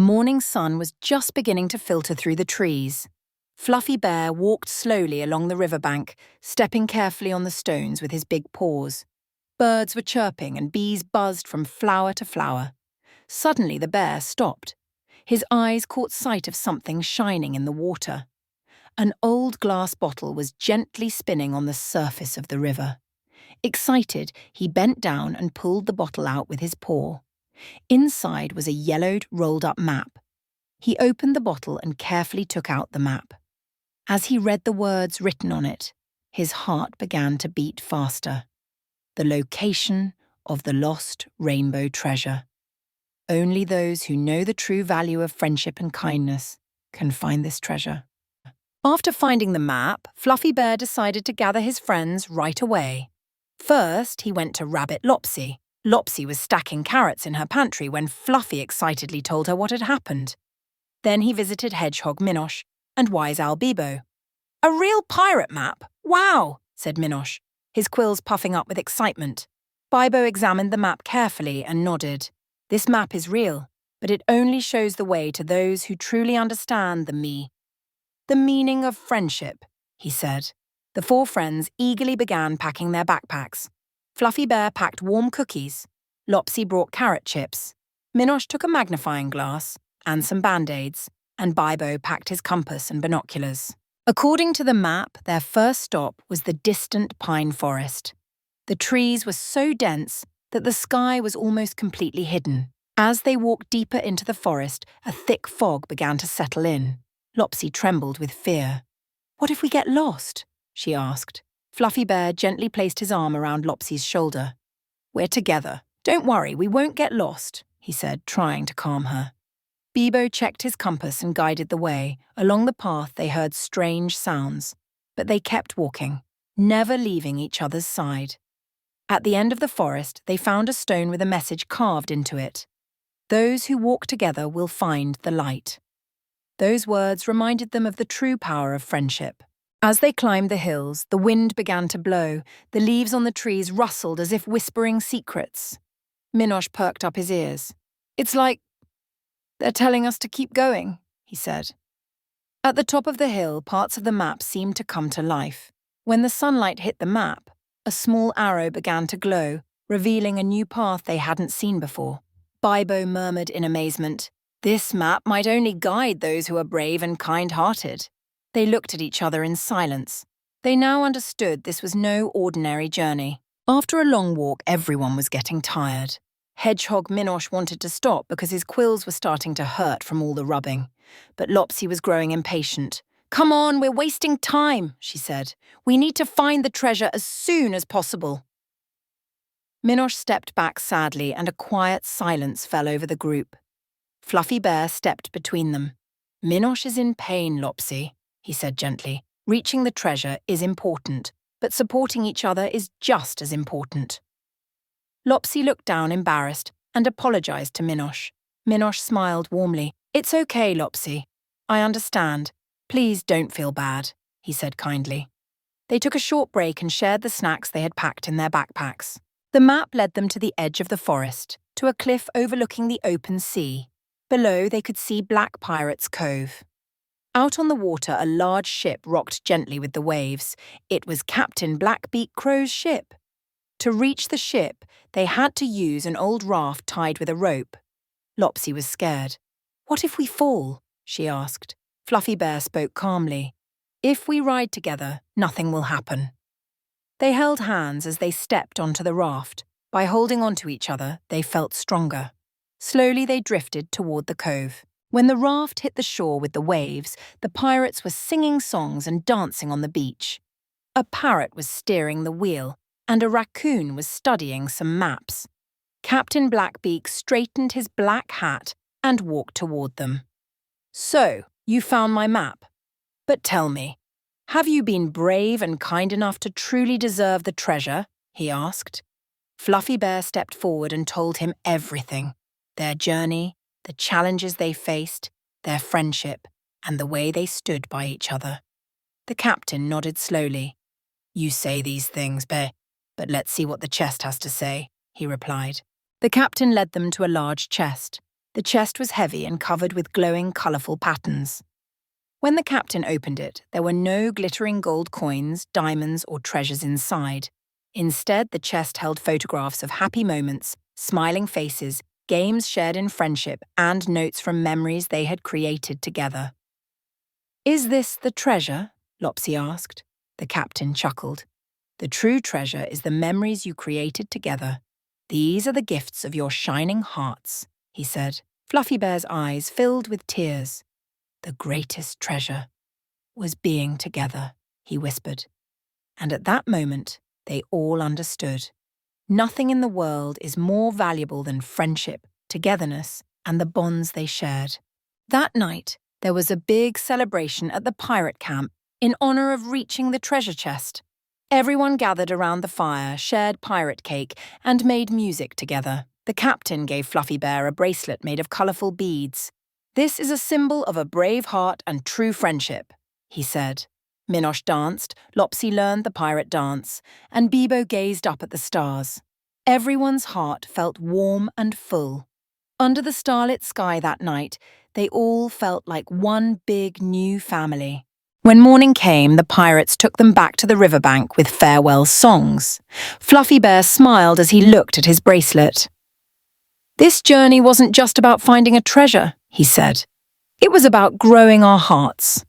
The morning sun was just beginning to filter through the trees. Fluffy Bear walked slowly along the riverbank, stepping carefully on the stones with his big paws. Birds were chirping and bees buzzed from flower to flower. Suddenly the bear stopped. His eyes caught sight of something shining in the water. An old glass bottle was gently spinning on the surface of the river. Excited, he bent down and pulled the bottle out with his paw. Inside was a yellowed, rolled-up map. He opened the bottle and carefully took out the map. As he read the words written on it, his heart began to beat faster. The location of the lost rainbow treasure. Only those who know the true value of friendship and kindness can find this treasure. After finding the map, Fluffy Bear decided to gather his friends right away. First, he went to Rabbit Lopsy. Lopsy was stacking carrots in her pantry when Fluffy excitedly told her what had happened. Then he visited Hedgehog Minosh and Wise Owl Bibo. "A real pirate map! Wow!" said Minosh, his quills puffing up with excitement. Bibo examined the map carefully and nodded. "This map is real, but it only shows the way to those who truly understand the meaning of friendship," he said. The four friends eagerly began packing their backpacks. Fluffy Bear packed warm cookies. Lopsy brought carrot chips. Minosh took a magnifying glass and some Band-Aids, and Bibo packed his compass and binoculars. According to the map, their first stop was the distant pine forest. The trees were so dense that the sky was almost completely hidden. As they walked deeper into the forest, a thick fog began to settle in. Lopsy trembled with fear. "What if we get lost?" she asked. Fluffy Bear gently placed his arm around Lopsy's shoulder. "We're together. Don't worry, we won't get lost," he said, trying to calm her. Bibo checked his compass and guided the way. Along the path they heard strange sounds, but they kept walking, never leaving each other's side. At the end of the forest, they found a stone with a message carved into it. "Those who walk together will find the light." Those words reminded them of the true power of friendship. As they climbed the hills, the wind began to blow. The leaves on the trees rustled as if whispering secrets. Minosh perked up his ears. "It's like they're telling us to keep going," he said. At the top of the hill, parts of the map seemed to come to life. When the sunlight hit the map, a small arrow began to glow, revealing a new path they hadn't seen before. Bibo murmured in amazement, "This map might only guide those who are brave and kind-hearted." They looked at each other in silence. They now understood this was no ordinary journey. After a long walk, everyone was getting tired. Hedgehog Minosh wanted to stop because his quills were starting to hurt from all the rubbing. But Lopsy was growing impatient. "Come on, we're wasting time," she said. "We need to find the treasure as soon as possible." Minosh stepped back sadly and a quiet silence fell over the group. Fluffy Bear stepped between them. "Minosh is in pain, Lopsy," he said gently. "Reaching the treasure is important, but supporting each other is just as important." Lopsy looked down embarrassed and apologized to Minosh. Minosh smiled warmly. "It's okay, Lopsy. I understand. Please don't feel bad," he said kindly. They took a short break and shared the snacks they had packed in their backpacks. The map led them to the edge of the forest, to a cliff overlooking the open sea. Below, they could see Black Pirate's Cove. Out on the water, a large ship rocked gently with the waves. It was Captain Blackbeak Crow's ship. To reach the ship, they had to use an old raft tied with a rope. Lopsy was scared. "What if we fall?" she asked. Fluffy Bear spoke calmly. "If we ride together, nothing will happen." They held hands as they stepped onto the raft. By holding onto each other, they felt stronger. Slowly they drifted toward the cove. When the raft hit the shore with the waves, the pirates were singing songs and dancing on the beach. A parrot was steering the wheel, and a raccoon was studying some maps. Captain Blackbeak straightened his black hat and walked toward them. "So, you found my map. But tell me, have you been brave and kind enough to truly deserve the treasure?" he asked. Fluffy Bear stepped forward and told him everything. Their journey, the challenges they faced, their friendship, and the way they stood by each other. The captain nodded slowly. "You say these things, Bear, but let's see what the chest has to say," he replied. The captain led them to a large chest. The chest was heavy and covered with glowing, colourful patterns. When the captain opened it, there were no glittering gold coins, diamonds, or treasures inside. Instead, the chest held photographs of happy moments, smiling faces, games shared in friendship, and notes from memories they had created together. "Is this the treasure?" Lopsy asked. The captain chuckled. "The true treasure is the memories you created together. These are the gifts of your shining hearts," he said. Fluffy Bear's eyes filled with tears. "The greatest treasure was being together," he whispered. And at that moment, they all understood. Nothing in the world is more valuable than friendship, togetherness, and the bonds they shared. That night, there was a big celebration at the pirate camp in honor of reaching the treasure chest. Everyone gathered around the fire, shared pirate cake, and made music together. The captain gave Fluffy Bear a bracelet made of colorful beads. "This is a symbol of a brave heart and true friendship," he said. Minosh danced, Lopsy learned the pirate dance, and Bibo gazed up at the stars. Everyone's heart felt warm and full. Under the starlit sky that night, they all felt like one big new family. When morning came, the pirates took them back to the riverbank with farewell songs. Fluffy Bear smiled as he looked at his bracelet. "This journey wasn't just about finding a treasure," he said. "It was about growing our hearts."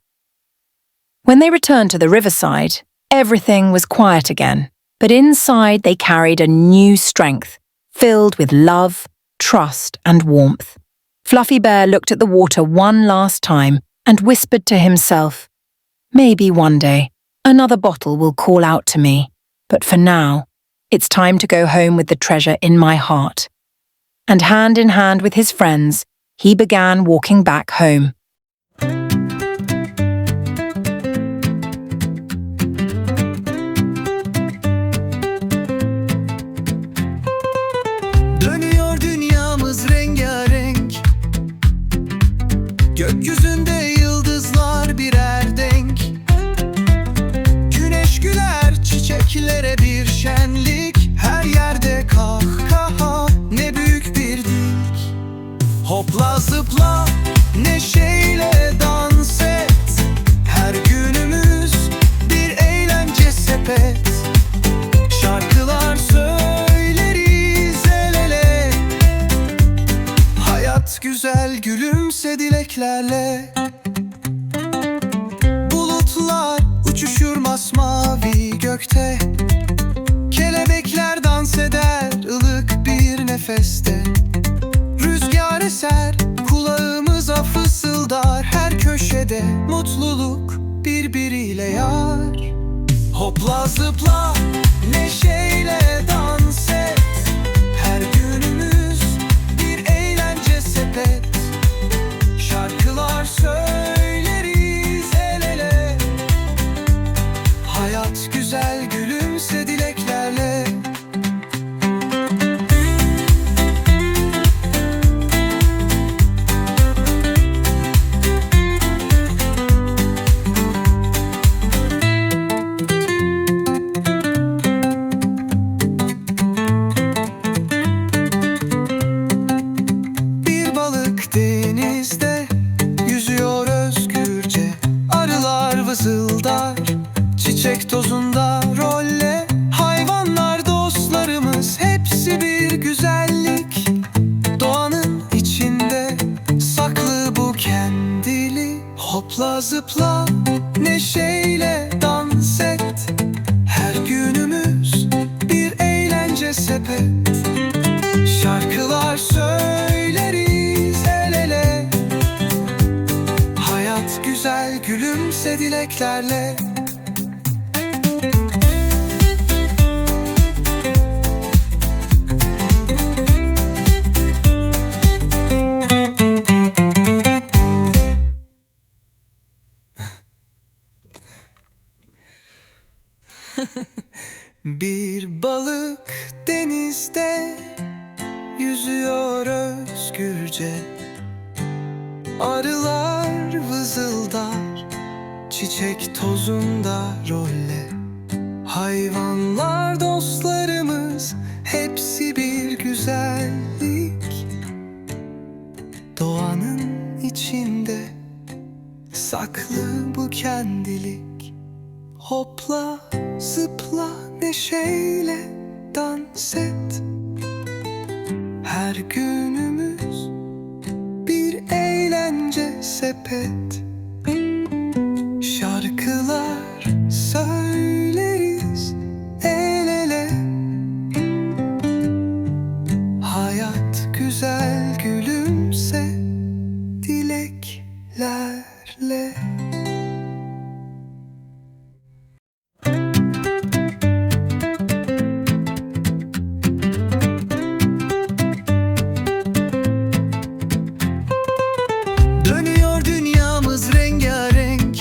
When they returned to the riverside, everything was quiet again, but inside they carried a new strength, filled with love, trust, and warmth. Fluffy Bear looked at the water one last time and whispered to himself, "Maybe one day, another bottle will call out to me, but for now, it's time to go home with the treasure in my heart." And hand in hand with his friends, he began walking back home. Dönüyor dünyamız rengarenk, gökyüzünde yıldızlar birer denk. Güneş güler, çiçeklere bir şenlik. Her yerde kahkaha, ne büyük bir dik. Hopla zıpla, neşeyle dans et. Her günümüz bir eğlence sepet. Şarkılar söyleriz el ele. Hayat güzel, gülümse dileklerle. Bulutlar uçuşur masmavi gökte. Kelebekler dans eder ılık bir nefeste. Rüzgar eser, kulağımıza fısıldar. Her köşede mutluluk birbiriyle yar. Hopla zıpla, neşeyle dans et. Her günümüz bir eğlence sepet. Şarkılar söyleriz el ele. Hayat güzel, gülümse dileklerle. Bir balık denizde yüzüyor özgürce. Arılar vızıldar, çiçek tozunda rolle. Hayvanlar dostlarımız, hepsi bir güzellik. Doğanın içinde saklı bu kendili. Hopla zıpla, neşeyle dans et. Her günümüz bir eğlence sepet. Şarkılar söyleriz el ele. Hayat güzel, gülümse dileklerle. Bir balık denizde yüzüyor özgürce. Arılar vızıldar, çiçek tozunda rolle. Hayvanlar dostlarımız, hepsi bir güzellik. Hopla, zıpla, neşeyle dans et. Her günümüz bir eğlence sepet. Şarkılar söyleriz el ele. Hayat güzel, gülümse dileklerle. Dönüyor dünyamız rengarenk.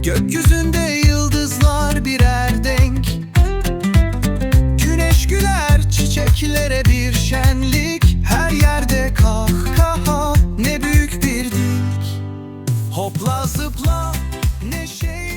Gökyüzünde yıldızlar birer denk. Güneş güler, çiçeklere bir şenlik. Her yerde kahkaha, ne büyük bir dik. Hopla zıpla, neşeyle